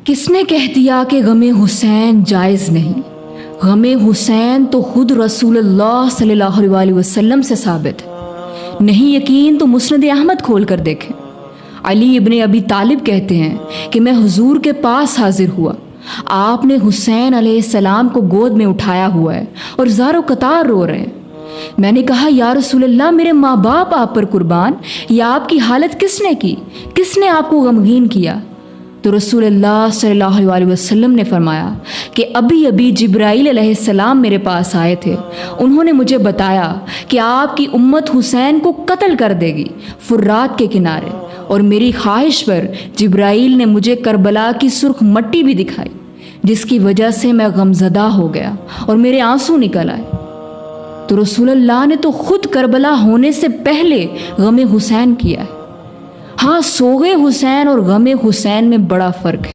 کس نے کہہ دیا کہ غم حسین جائز نہیں؟ غم حسین تو خود رسول اللہ صلی اللہ علیہ وسلم سے ثابت ہے۔ نہیں یقین تو مسند احمد کھول کر دیکھیں۔ علی ابن ابی طالب کہتے ہیں کہ میں حضور کے پاس حاضر ہوا، آپ نے حسین علیہ السلام کو گود میں اٹھایا ہوا ہے اور زار و قطار رو رہے ہیں۔ میں نے کہا یا رسول اللہ، میرے ماں باپ آپ پر قربان، یا آپ کی حالت کس نے کی؟ کس نے آپ کو غمگین کیا؟ تو رسول اللہ صلی اللہ علیہ وسلم نے فرمایا کہ ابھی ابھی جبرائیل علیہ السلام میرے پاس آئے تھے، انہوں نے مجھے بتایا کہ آپ کی امت حسین کو قتل کر دے گی فرات کے کنارے، اور میری خواہش پر جبرائیل نے مجھے کربلا کی سرخ مٹی بھی دکھائی، جس کی وجہ سے میں غمزدہ ہو گیا اور میرے آنسو نکل آئے۔ تو رسول اللہ نے تو خود کربلا ہونے سے پہلے غم حسین کیا ہے۔ ہاں، سوگ حسین اور غم حسین میں بڑا فرق ہے۔